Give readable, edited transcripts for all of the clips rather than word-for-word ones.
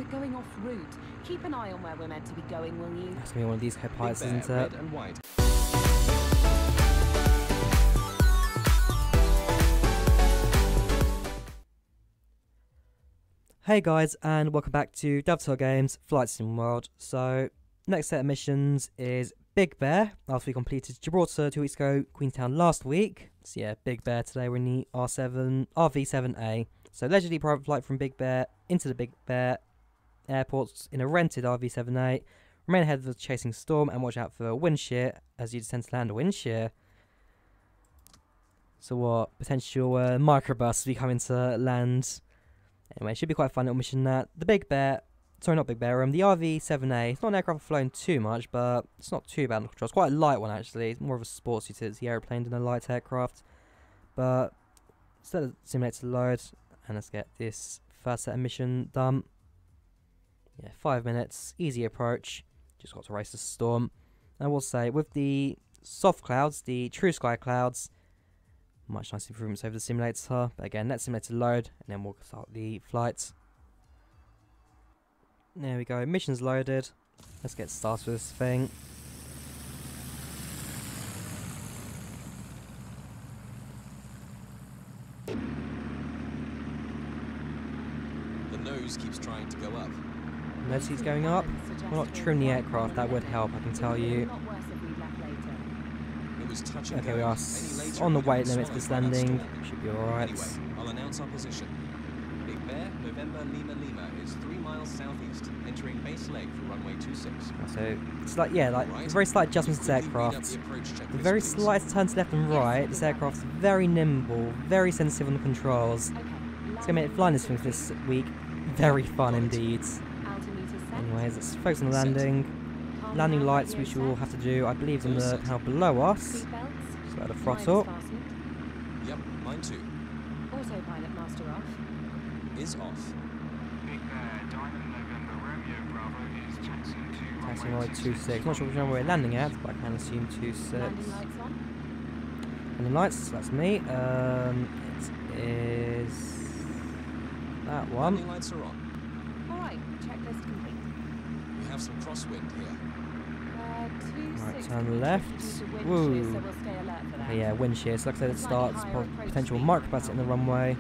We're going off route. Keep an eye on where we're meant to be going, will you? That's gonna be one of these co-pilots, isn't it? Red and white. Hey guys, and welcome back to Dovetail Games Flight Sim World. So, next set of missions is Big Bear. After we completed Gibraltar 2 weeks ago, Queenstown last week. So yeah, Big Bear today. We're in the RV7A. So leisurely private flight from Big Bear into the Big Bear airport in a rented RV7A. Remain ahead of the chasing storm and watch out for a wind shear as you descend to land. A wind shear. So what? Potential microbursts will be coming to land. Anyway, it should be quite a fun little mission that. The Big Bear, sorry not Big Bear, the RV7A, it's not an aircraft I've flown too much, but it's not too bad on control. It's quite a light one actually, it's more of a sports utility aeroplane than a light aircraft. But, instead of simulator load, and let's get this first set of mission done. Yeah, 5 minutes, easy approach, just got to race the storm. And I will say, with the soft clouds, the true sky clouds, much nice improvements over the simulator, but again, let simulator load, and then we'll start the flight. There we go, mission's loaded. Let's get started with this thing. The nose keeps trying to go up. Nose seat's going up. We'll not trim the aircraft, that would help, I can tell you. Okay, we are on the weight limit for this landing. Should be alright. Anyway, I'll announce our position. Big Bear, November Lima Lima is 3 miles southeast, entering base leg for runway 26. So it's like, yeah, like very slight adjustments to this aircraft. The very slight turns left and right. This aircraft's very nimble, very sensitive on the controls. It's gonna make flying this thing this week very fun indeed. Anyways, let's focus on the landing. Landing lights, which we will have to do, I believe, on the panel below us. So the throttle. Yep, mine too. Autopilot master off. Is off. Big Bear, Diamond November Romeo Bravo is taxiing to Taxiing runway 26. Not sure which runway we're landing at, but I can assume 26. Landing lights on. Landing lights, that's me. It is that one. Landing lights are on. Alright, checklist complete. We have some crosswind here. Right, turn left. Woo. Okay, yeah, wind shear. So like I said, it starts potential microburst in the runway.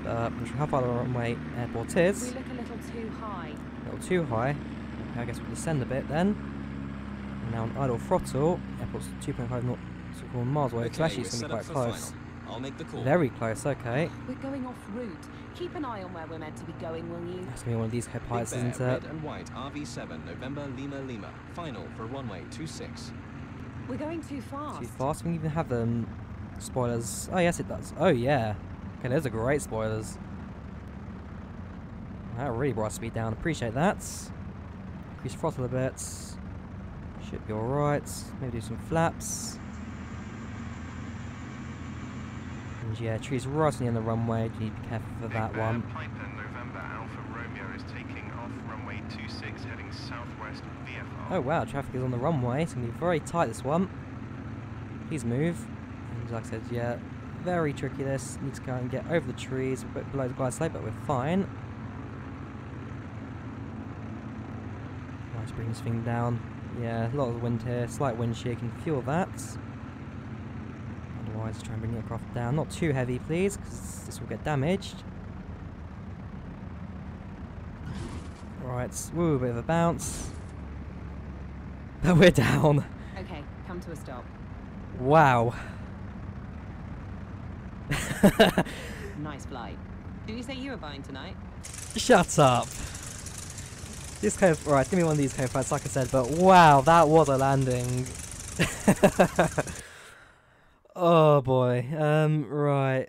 I'm not sure how far the runway airport is. We look a little too high. A little too high. Okay, I guess we'll descend a bit then. And now on idle throttle. Airport's 2.5 miles away. So actually it's going to be quite close. I'll make the call. Very close, okay. We're going off route. Keep an eye on where we're meant to be going, will you? That's going to be one of these co-pilots, Big Bear, isn't it? red and white, RV7, November Lima Lima. Final for runway 26. We're going too fast. Too fast? We can even have spoilers. Oh yes, it does. Oh yeah. Okay, those are great spoilers. That really brought speed down. Appreciate that. Increase throttle a bit. Should be alright. Maybe do some flaps. And yeah, trees right on the end of the runway. You need to be careful for that one. Piper November Alpha Romeo is taking off runway 26 heading southwest VFR. Oh wow, traffic is on the runway. It's going to be very tight, this one. Please move. And like I said, yeah, very tricky this. Need to go and get over the trees, a bit below the glide slope, but we're fine. Let's bring this thing down. Yeah, a lot of wind here. Slight wind shear can fuel that. Otherwise, try and bring the aircraft down. Not too heavy, please, because this will get damaged. Right, woo, bit of a bounce. But we're down. Okay, come to a stop. Wow. Nice flight. Did you say you were buying tonight? Shut up. This right, give me one of these co-fights, like I said, but wow, that was a landing. Oh boy. Right.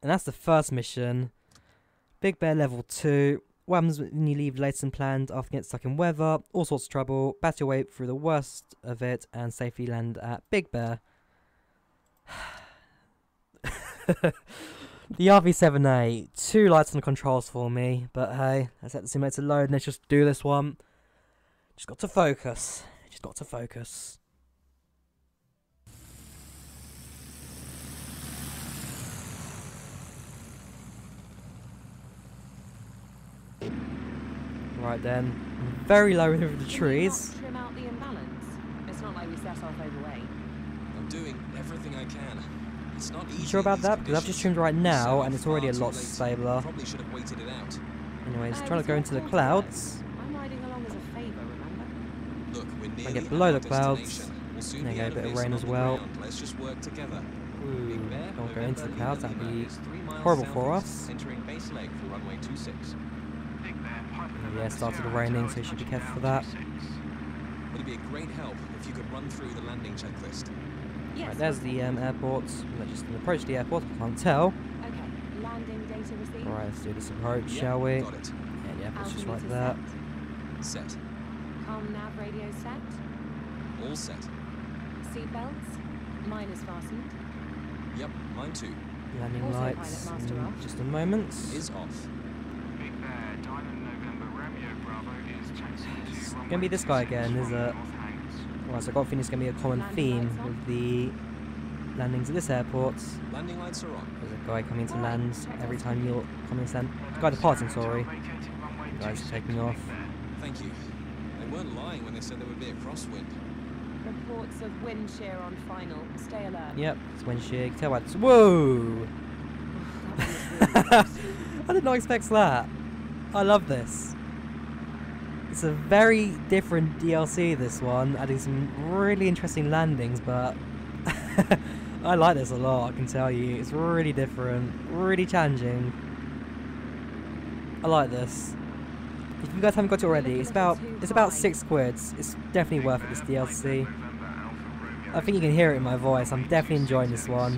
And that's the first mission. Big Bear level 2. What happens when you leave later than planned after getting stuck in weather? All sorts of trouble. Battle your way through the worst of it and safely land at Big Bear. The RV7A, 2 lights on the controls for me, but hey, let's let the simulator load and let's just do this one. Just got to focus. Just got to focus. Right then, very low over the Can you trees. not trim out the imbalance? It's not like we set off overweight. I'm doing everything I can. It's not easy. You sure about that? Because I've just trimmed right now and it's already a lot Far too late. stabler. Probably should have waited it out. Anyways, It trying was to go your into the call to clouds. I'm riding along as a favour, remember? Look, we're nearly get at below our the clouds. destination. We'll soon There be you go, out a bit of of this rain and as on the well. ground. Let's just work together. Ooh, Big Bear, don't go into the November, clouds, Lima, that'd be is 3 miles horrible for southeast, us. Entering base leg for runway 26. Big Bear, Piper Yeah, November it started Sierra raining, Hotel so you should be touching careful for down that. 26. It'd be a great help if you could run through the landing checklist. Yes. Right, there's the airport. We're just going to approach the airport, I can't tell. Okay, landing data received. Alright, let's do this approach, Yep, shall we? Got it. Yeah, the airport's just Altimeter right there. Set. set. Com nav radio set. All set. Seatbelts. Mine is fastened. Yep, mine too. Landing Autopilot lights master in off. just a moment. Is off. Big Bear, Diamond November Romeo Bravo is taxiing to It's runway gonna be this guy 26 again, is from it? North Hangars. Right, so I've got a feeling it's going to be a common Landing theme lights on. with the landings at this airport. Landing lights are on. There's a guy coming to Right, land check every those time you're coming to land. Guy November departing, Sierra sorry. Hotel vacating runway Guys 26 taking to off. Big Bear. Thank you. They weren't lying when they said there would be a crosswind. Reports of wind shear on final. Stay alert. Yep, it's wind shear. You can tell by this. Whoa! That was really close. I did not expect that. I love this. It's a very different DLC, this one, adding some really interesting landings, but I like this a lot, I can tell you. It's really different, really challenging. I like this. If you guys haven't got it already, it's about £6. It's definitely worth it, this DLC. I think you can hear it in my voice. I'm definitely enjoying this one.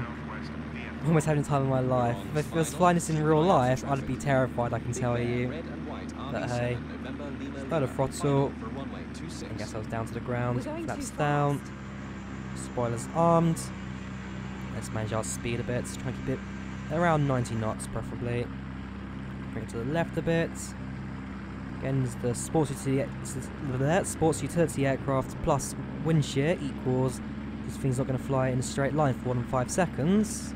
I'm almost having the time of my life. If I was flying this in real life, I'd be terrified, I can tell you. Red and white But RV7, hey, November, Lima, load of Lima, throttle. final for runway 26. I guess I was down to the ground. We're going Flaps too down. fast. Spoilers armed. Let's manage our speed a bit. Try and keep it around 90 knots, preferably. Bring it to the left a bit. Again, the sports utility aircraft plus wind shear equals this thing's not going to fly in a straight line for more than 5 seconds.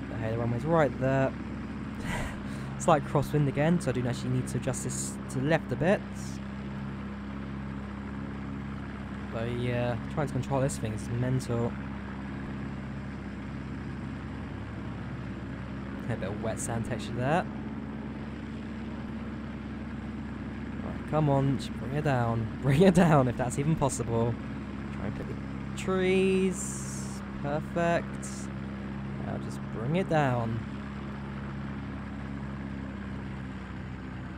But hey, the runway's right there. Slight crosswind again, so I do actually need to adjust this to the left a bit. But yeah, trying to control this thing is mental. A bit of wet sand texture there. Right, come on, just bring it down. Bring it down if that's even possible. Try and clip the trees. Perfect. Now just bring it down.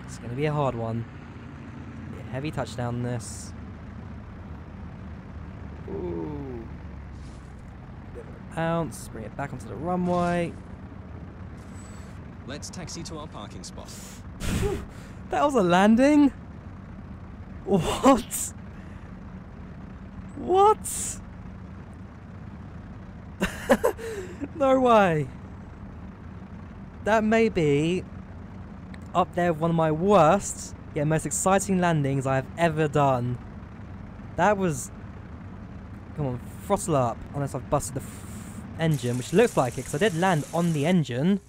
It's going to be a hard one. Be a heavy touchdown this. Ooh. Bit of a bounce. Bring it back onto the runway. Let's taxi to our parking spot. That was a landing? What? What? No way. That may be up there with one of my worst, yet most exciting landings I have ever done. That was... Come on, throttle up, unless I've busted the engine, which looks like it, because I did land on the engine.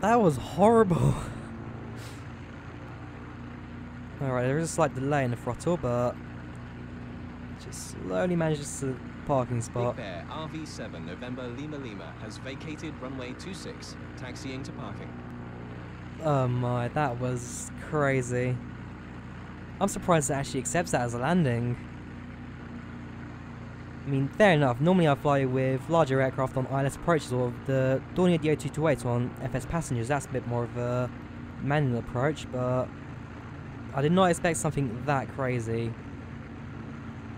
That was horrible. Alright, there is a slight delay in the throttle, but it just slowly manages to parking spot. Big Bear RV7 November Lima Lima has vacated runway 26, taxiing to parking. Oh my, that was crazy. I'm surprised it actually accepts that as a landing. I mean, fair enough, normally I fly with larger aircraft on ILS approaches or the Drawyah DO228 on FS passengers, that's a bit more of a manual approach, but I did not expect something that crazy.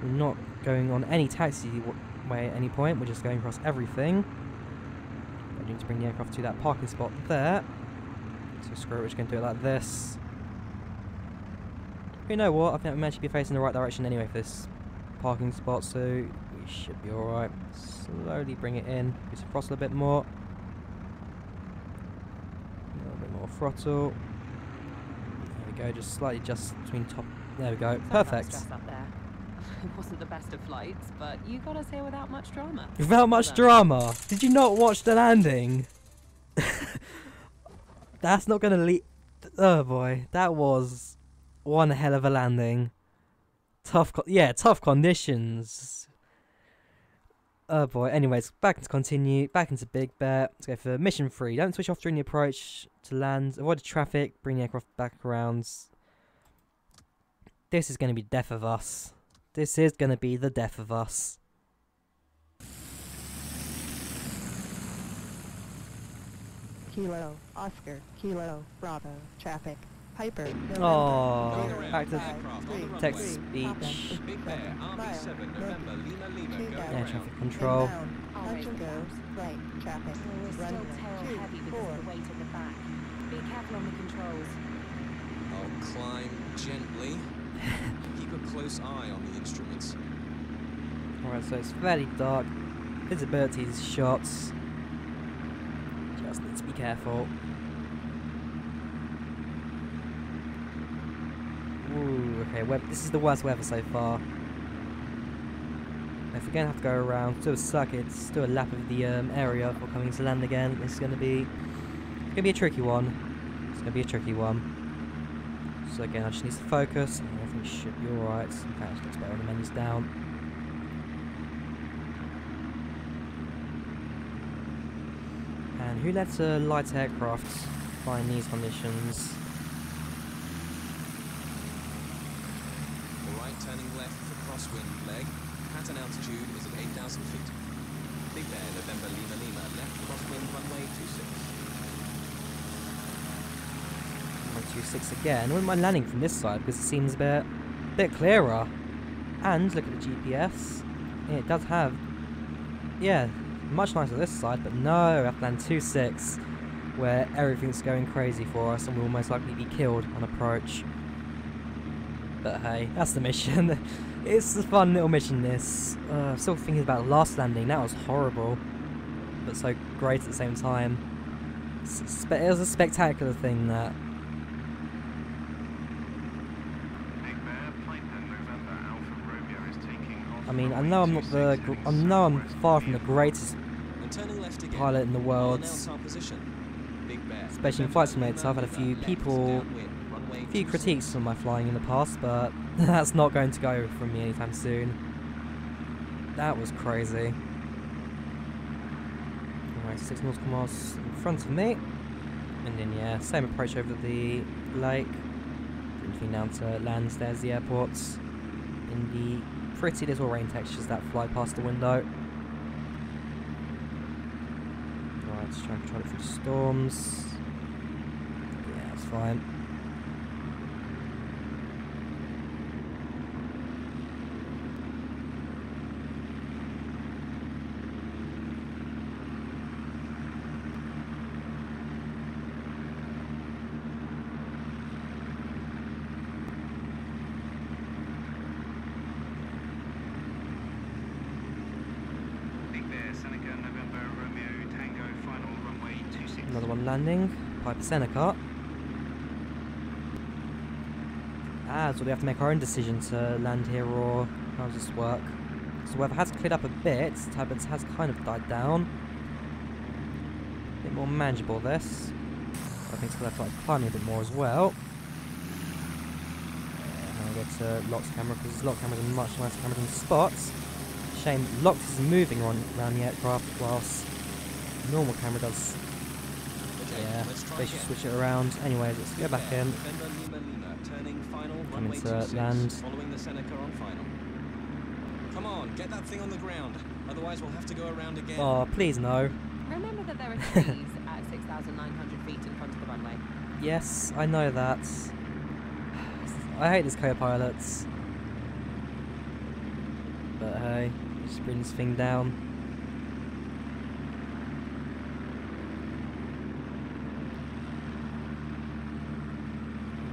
We're not going on any taxiway at any point, we're just going across everything. I need to bring the aircraft to that parking spot there. So screw it, we're just going to do it like this. But you know what, I think we managed to be facing the right direction anyway for this parking spot, so we should be alright. Slowly bring it in, use the throttle a bit more. A little bit more throttle. There we go, just slightly adjust between top. There we go, Sorry about the perfect. stress up there. It wasn't the best of flights, but you got us here without much drama. Without much Well done. drama. Did you not watch the landing? That's not gonna lead. Oh boy, that was one hell of a landing. Tough conditions. Oh boy. Anyways, back into Big Bear. Let's go for mission 3. Don't switch off during the approach to land. Avoid the traffic. Bring the aircraft back around. This is going to be death of us. This is going to be the death of us. Kilo, Oscar, Kilo, Bravo, traffic, Piper, Oh, Going back to around. text speech. Big Bear, RV7, November, Lima, Lima, go Air around. traffic control. Touch and go, right, traffic, We're still runway, tail heavy because of the weight at the back. Be careful on the controls. I'll climb gently. Keep a close eye on the instruments. Alright, so it's fairly dark. Visibility is shots. Just need to be careful. Ooh, okay, this is the worst weather so far. If we're going to have to go around, do a circuit, do a lap of the area before coming to land again, this is going to be a tricky one. It's going to be a tricky one. So again, I just need to focus, and everything should be alright. Okay, it looks better when the menu's down. And who lets a light aircraft fly in these conditions? Alright, turning left for crosswind leg. Pattern altitude is at 8,000 feet. Big Bear, November, Lima, Lima, left crosswind runway 26. 26 again. I wouldn't mind landing from this side because it seems a bit clearer. And look at the GPS. Yeah, it does have, yeah, much nicer this side, but no, we have to land 26, where everything's going crazy for us and we'll most likely be killed on approach. But hey, that's the mission. It's a fun little mission, this. Still thinking about the last landing. That was horrible, but so great at the same time. It was a spectacular thing, that. I mean, I know I'm not I know I'm far from the greatest pilot in the world, especially in Flight Simulator. I've had a few critiques on my flying in the past, but that's not going to go from me anytime soon. That was crazy. Alright, 6 nautical miles in front of me, and then yeah, same approach over the lake. Bringing down to land. There's the airports in the pretty little rain textures that fly past the window. Right, let's try and control it through the storms. Yeah, that's fine. Another one landing, Piper Seneca. So we have to make our own decision to land here, or how does this work? So the weather has cleared up a bit, the turbulence has kind of died down. A bit more manageable this. I think it's going to have to climbing a bit more as well. Now we get to Locke's camera, because Locke's camera is a much nicer camera than Spot's. Shame Locke is moving around the aircraft, whilst normal camera does. Yeah, they should switch it around. Anyways, let's go back in. Coming to land. Following the Seneca on final. Come on, get that thing on the ground. Otherwise, we'll have to go around again. Oh, please no. Remember that there are trees at 6,900 feet in front of the runway. Yes, I know that. I hate these co-pilots. But hey, just bring this thing down.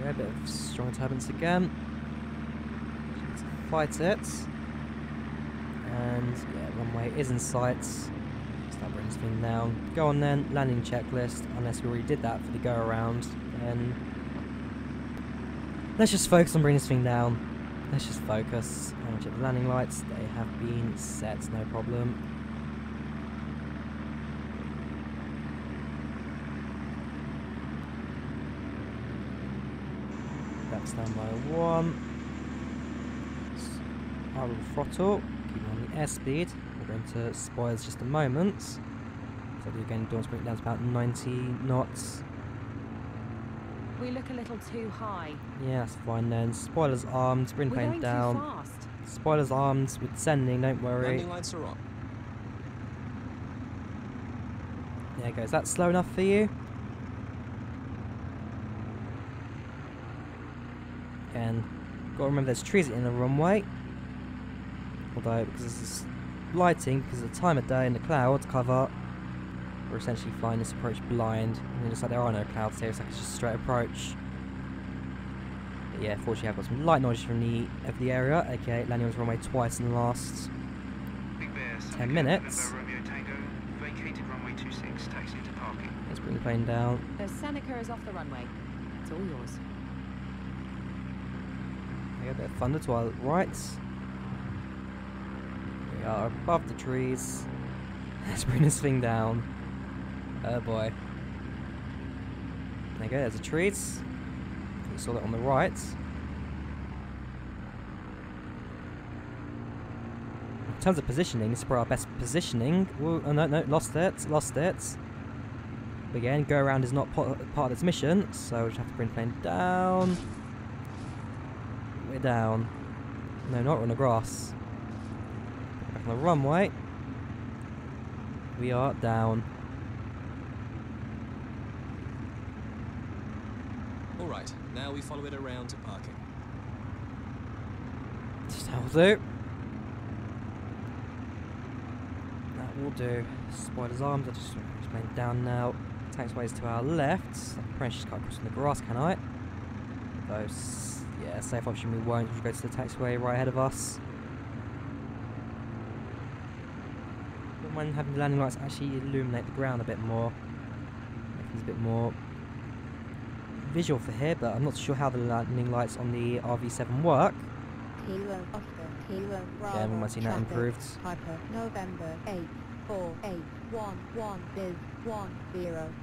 Yeah, a bit of strong turbulence again. Let's fight it. And yeah, runway is in sight. Start bringing this thing down. Go on then, landing checklist. Unless we already did that for the go around, then let's just focus on bringing this thing down. Let's just focus. And check the landing lights. They have been set, no problem. back standby 1. I will throttle, keep on the airspeed. We're going to spoilers just a moment. So again, don't bring it down to about 90 knots. We look a little too high. Yeah, that's fine then. Spoilers armed, bring the We're plane going down. too fast. Spoilers armed, we're descending, don't worry. Landing lights are on. There you go, is that slow enough for you? Again, gotta remember there's trees in the runway. Although, because this is lighting, because of the time of day and the clouds cover, we're essentially flying this approach blind. And it looks like there are no clouds here, so it's just straight approach. But yeah, fortunately I've got some light knowledge from the area, aka landing on the runway twice in the last Big Bear, 10 minutes. November Romeo Tango, vacated runway 26, taxi to parking. Let's bring the plane down. The Seneca is off the runway. It's all yours. We got a bit of thunder to our right. We are above the trees. Let's bring this thing down. Oh boy. There you go, there's the trees. You saw that on the right. In terms of positioning, this is probably our best positioning. Ooh, oh no, lost it. But again, go around is not part of its mission, so we just have to bring the plane down. We're down. No, not on the grass. Back on the runway. We are down. Alright, now we follow it around to parking. That'll do. That will do. Spoilers arms, I'll just plane down now. Taxiway's to our left. I can just cut across from the grass, can I? Those, yeah, safe option we won't. We'll go to the taxiway right ahead of us. Don't mind having the landing lights actually illuminate the ground a bit more. Make things a bit more visual for here, but I'm not sure how the landing lights on the RV7 work. Kilo Oscar, Kilo Bravo. Yeah, we might see that traffic, improved. Piper, November 84811 is 10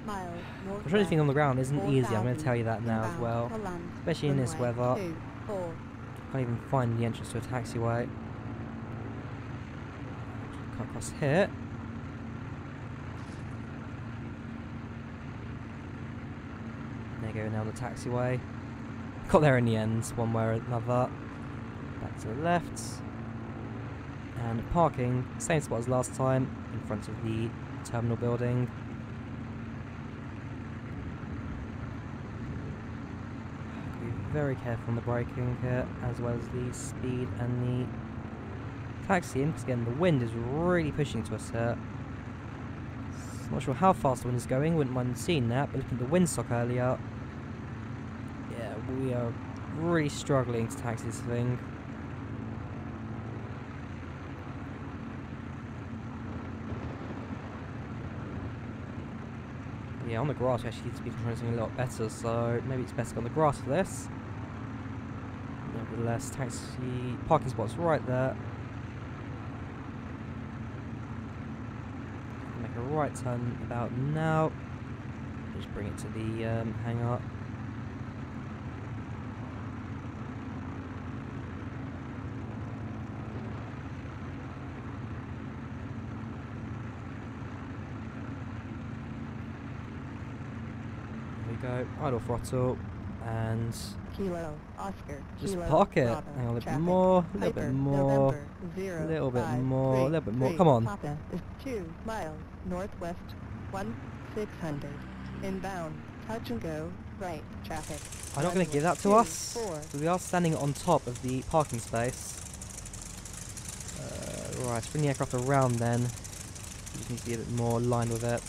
miles north. Because anything on the ground isn't easy, I'm going to tell you that now as well. Especially in this weather. Can't even find the entrance to a taxiway. Cut across here. There you go, now the taxiway. Got there in the end, one way or another. Back to the left. And parking, same spot as last time, in front of the terminal building. Be very careful on the braking here, as well as the speed and the taxiing, because again the wind is really pushing to us here. Not sure how fast the wind is going, wouldn't mind seeing that, but looking at the windsock earlier, yeah, we are really struggling to taxi this thing. Yeah, on the grass we actually need to be controlling something a lot better, so maybe it's best to go on the grass for this. Nevertheless, taxi parking spot's right there. Make a right turn about now. Just bring it to the hangar. Go, idle throttle, and Kilo Oscar, just Kilo park it. Bravo, Hang on, a little bit traffic, more, a little Piper, bit more, November 0, a little bit 5, more, a 3, little bit more. 3, Come on. Papa is 2 miles northwest, 1600. Inbound, touch and go, right, traffic. I'm not going to give that to 2, us. 4. We are standing on top of the parking space. Right, let's bring the aircraft around then. We just need to be a bit more aligned with it.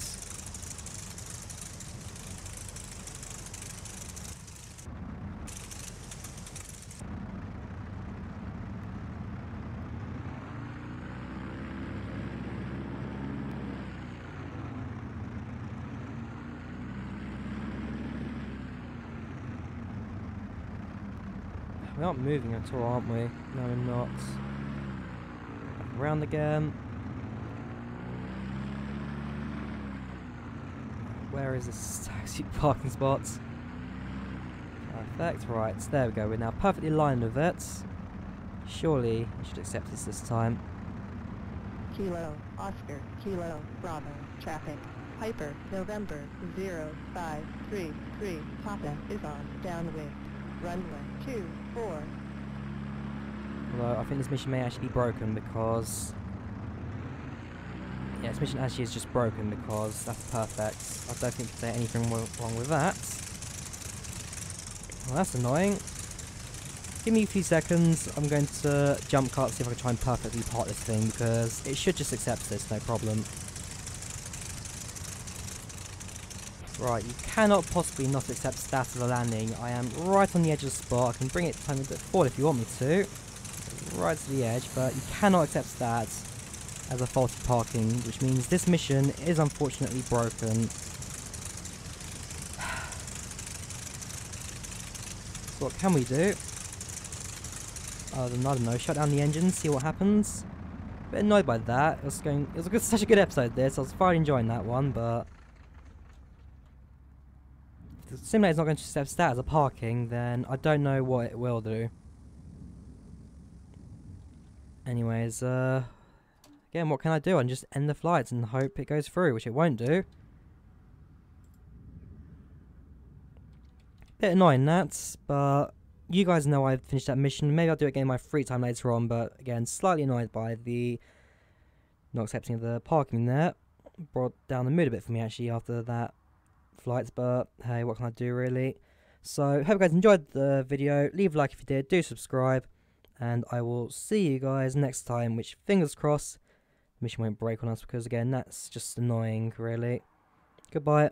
We aren't moving at all, aren't we? No, we're not. Back around again. Where is this taxi parking spot? Perfect, right, there we go, we're now perfectly aligned with it. Surely I should accept this time. Kilo, Oscar, Kilo, Bravo, traffic. Piper, November, 0533, Papa is on, downwind. Runway 24. Although I think this mission may actually be broken because... yeah, this mission actually is just broken because that's perfect. I don't think there's anything wrong with that. Well, that's annoying. Give me a few seconds, I'm going to jump cut, see if I can try and perfectly part this thing, because it should just accept this, no problem. Right, you cannot possibly not accept status of a landing. I am right on the edge of the spot. I can bring it a bit forward if you want me to. Right to the edge, but you cannot accept that as a faulty parking, which means this mission is unfortunately broken. So what can we do? Other than, I don't know, shut down the engine, see what happens. A bit annoyed by that. It was such a good episode this. I was far enjoying that one, but if the simulator's not going to accept that as a parking, then I don't know what it will do. Anyways, again, what can I do? I can just end the flights and hope it goes through, which it won't do. Bit annoying that, but you guys know I've finished that mission. Maybe I'll do it again in my free time later on, but again, slightly annoyed by the not accepting of the parking there. Brought down the mood a bit for me actually after that flight, but hey, what can I do really? So, hope you guys enjoyed the video. Leave a like if you did, do subscribe, and I will see you guys next time, which, fingers crossed, the mission won't break on us, because again, that's just annoying really. Goodbye.